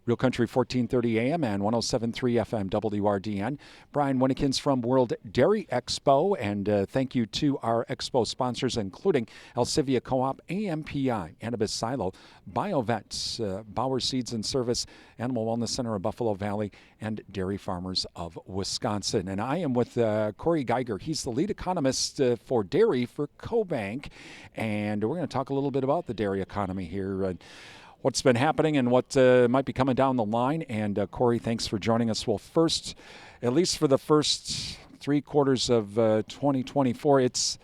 Real Country 1430 AM and 107.3 FM WRDN. Brian Winnekins from World Dairy Expo, and thank you to our expo sponsors, including Alcivia Co-op, AMPI, Annabis Silo, BioVets, Bauer Seeds and Service, Animal Wellness Center of Buffalo Valley, and Dairy Farmers of Wisconsin. And I am with Cory Geiger. He's the lead economist for dairy for CoBank, and we're going to talk a little bit about the dairy economy here. What's been happening and what might be coming down the line. And Cory, thanks for joining us. Well, first, at least for the first 3 quarters of 2024, it's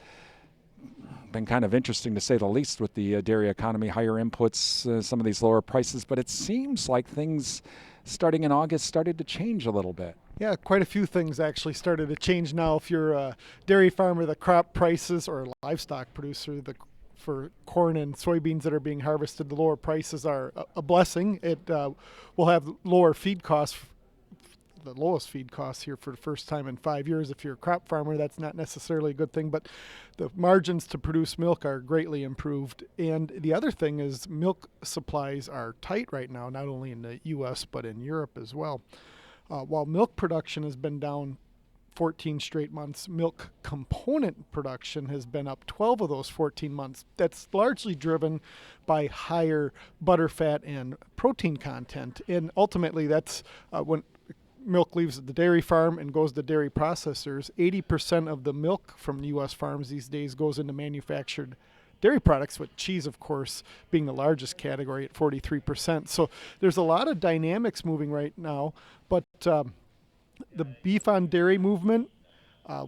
been kind of interesting to say the least with the dairy economy, higher inputs, some of these lower prices. But it seems like things starting in August started to change a little bit. Yeah, quite a few things actually started to change now. If you're a dairy farmer, the crop prices, or a livestock producer, for corn and soybeans that are being harvested, the lower prices are a blessing. It will have lower feed costs, the lowest feed costs here for the first time in 5 years. If you're a crop farmer, that's not necessarily a good thing, but the margins to produce milk are greatly improved. And the other thing is milk supplies are tight right now, not only in the U.S. but in Europe as well. While milk production has been down 14 straight months, milk component production has been up 12 of those 14 months. That's largely driven by higher butterfat and protein content. And ultimately, that's when milk leaves the dairy farm and goes to dairy processors. 80% of the milk from U.S. farms these days goes into manufactured dairy products, with cheese, of course, being the largest category at 43%. So there's a lot of dynamics moving right now, but the beef on dairy movement,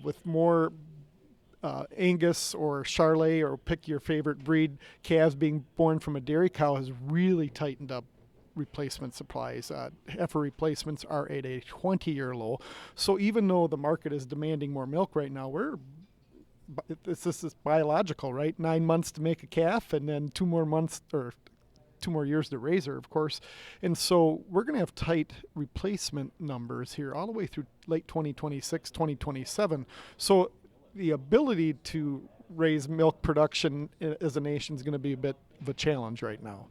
with more Angus or Charolais, or pick your favorite breed, calves being born from a dairy cow, has really tightened up replacement supplies. Heifer replacements are at a 20-year low. So even though the market is demanding more milk right now, this is biological, right? 9 months to make a calf, and then 2 more months, or 2 more years to raise her, of course. And so we're going to have tight replacement numbers here all the way through late 2026, 2027. So the ability to raise milk production as a nation is going to be a bit of a challenge right now.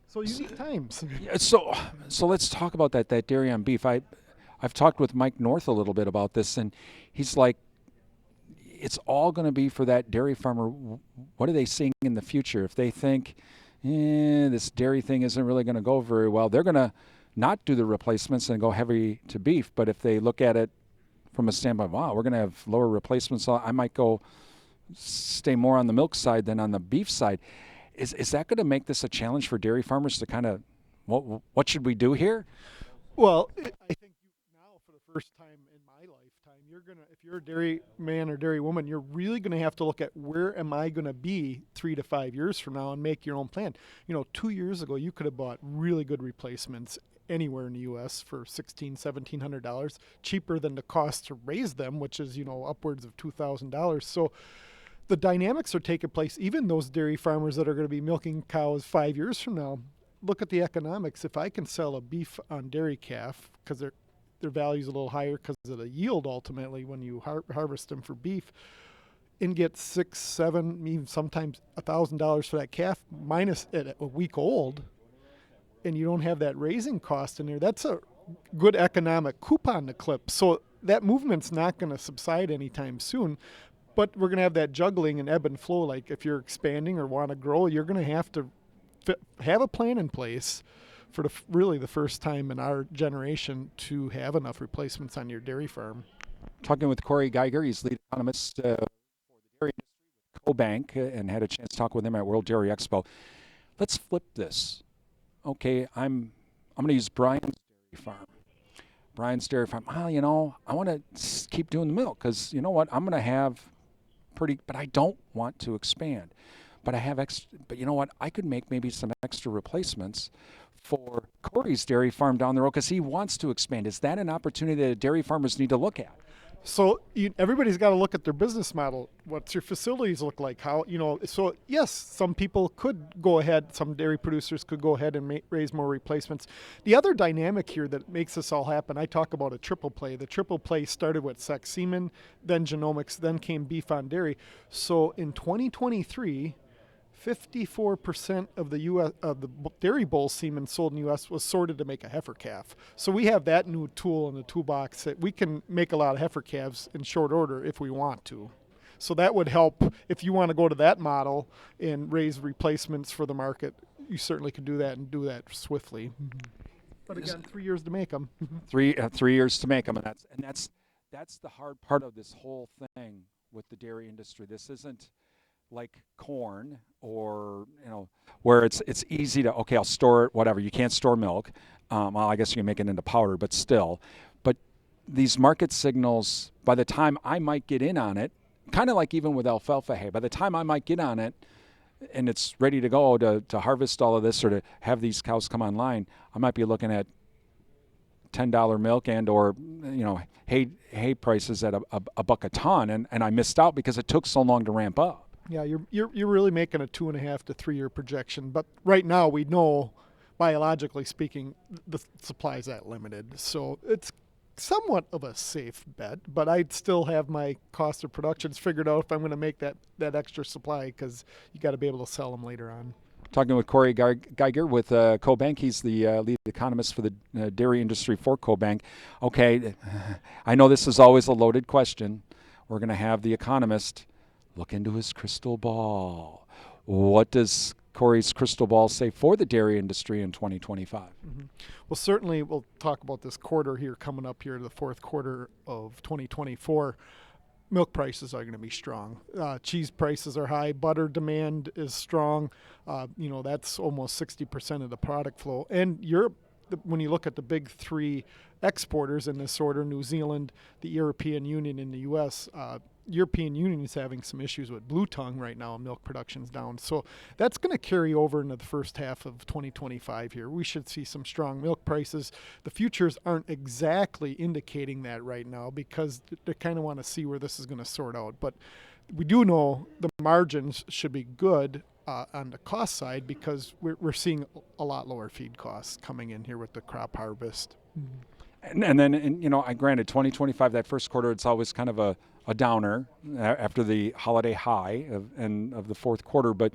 So unique times. So let's talk about that dairy on beef. I've talked with Mike North a little bit about this, and he's like, it's all going to be for that dairy farmer. What are they seeing in the future? If they think this dairy thing isn't really going to go very well, they're going to not do the replacements and go heavy to beef. But if they look at it from a standpoint, wow, we're going to have lower replacements, so I might go stay more on the milk side than on the beef side. Is that going to make this a challenge for dairy farmers to kind of, what should we do here? Well, I think now, for the first time in my lifetime, if you're a dairy man or dairy woman, you're really going to have to look at, where am I going to be 3 to 5 years from now, and make your own plan. 2 years ago, you could have bought really good replacements anywhere in the U.S. for $1,600, $1,700, cheaper than the cost to raise them, which is, upwards of $2,000. So the dynamics are taking place. Even those dairy farmers that are going to be milking cows 5 years from now, look at the economics. If I can sell a beef on dairy calf, because their value is a little higher because of the yield ultimately when you harvest them for beef, and get $600, $700, even sometimes $1,000 for that calf, minus at a week old, and you don't have that raising cost in there, that's a good economic coupon to clip. So that movement's not going to subside anytime soon. But we're going to have that juggling and ebb and flow. Like, if you're expanding or want to grow, you're going to have to have a plan in place for really the first time in our generation to have enough replacements on your dairy farm. Talking with Cory Geiger, he's lead economist for the dairy industry with CoBank, and had a chance to talk with him at World Dairy Expo. Let's flip this. Okay, I'm going to use Brian's dairy farm. Brian's dairy farm. Well, I want to keep doing the milk because, you know what, I'm going to have but I don't want to expand. But you know what, I could make maybe some extra replacements for Cory's dairy farm down the road because he wants to expand. Is that an opportunity that dairy farmers need to look at? So everybody's got to look at their business model. What's your facilities look like? How, so yes, some people could go ahead, some dairy producers could go ahead and raise more replacements. The other dynamic here that makes this all happen, I talk about a triple play. The triple play started with sex semen, then genomics, then came beef on dairy. So in 2023, 54% of the U.S. of the dairy bull semen sold in the U.S. was sorted to make a heifer calf. So we have that new tool in the toolbox that we can make a lot of heifer calves in short order if we want to. So that would help if you want to go to that model and raise replacements for the market. You certainly can do that and do that swiftly. But again, 3 years to make them. 3 years to make them, and that's the hard part of this whole thing with the dairy industry. This isn't like corn or where it's easy to I'll store it, whatever. You can't store milk. Well, I guess you can make it into powder, but still. But these market signals, by the time I might get in on it, kind of like even with alfalfa hay, by the time I might get on it and it's ready to go to harvest all of this or to have these cows come online, I might be looking at $10 milk and or hay prices at a buck a ton, and I missed out because it took so long to ramp up. Yeah, you're really making a 2.5 to 3 year projection, but right now we know, biologically speaking, the supply is that limited, so it's somewhat of a safe bet. But I'd still have my cost of productions figured out if I'm going to make that extra supply, because you got to be able to sell them later on. Talking with Cory Geiger with CoBank. He's the lead economist for the dairy industry for CoBank. Okay, I know this is always a loaded question. We're going to have the economist look into his crystal ball. What does Cory's crystal ball say for the dairy industry in 2025? Mm-hmm. Well, certainly we'll talk about this quarter here coming up here, the fourth quarter of 2024. Milk prices are going to be strong. Cheese prices are high. Butter demand is strong. That's almost 60% of the product flow. And Europe, when you look at the big three exporters in this order, New Zealand, the European Union, and the U.S., European Union is having some issues with blue tongue right now, and milk production's down. So that's going to carry over into the first half of 2025 here. We should see some strong milk prices. The futures aren't exactly indicating that right now because they kind of want to see where this is going to sort out. But we do know the margins should be good on the cost side because we're seeing a lot lower feed costs coming in here with the crop harvest. And then, I granted 2025, that first quarter, it's always kind of a downer after the holiday high of the fourth quarter. But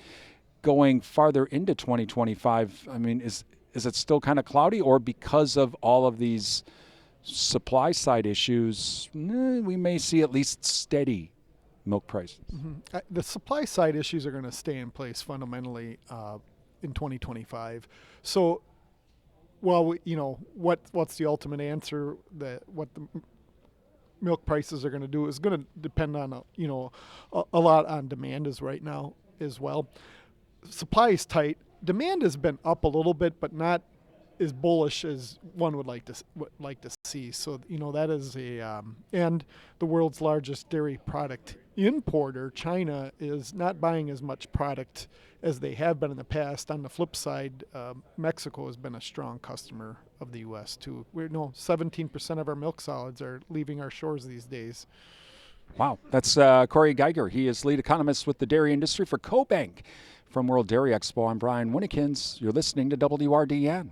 going farther into 2025, I mean, is it still kind of cloudy, or because of all of these supply side issues, we may see at least steady milk prices? Mm-hmm. The supply side issues are going to stay in place fundamentally in 2025. So, well, what's the ultimate answer? What the milk prices are going to do is going to depend on a lot on demand as right now as well. Supply is tight. Demand has been up a little bit, but not as bullish as one would like to see. So that is and the world's largest dairy product importer, China, is not buying as much product as they have been in the past. On the flip side, Mexico has been a strong customer of the U.S. too. 17% of our milk solids are leaving our shores these days. Wow, that's Cory Geiger. He is lead economist with the dairy industry for CoBank. From World Dairy Expo, I'm Brian Winnikins. You're listening to WRDN.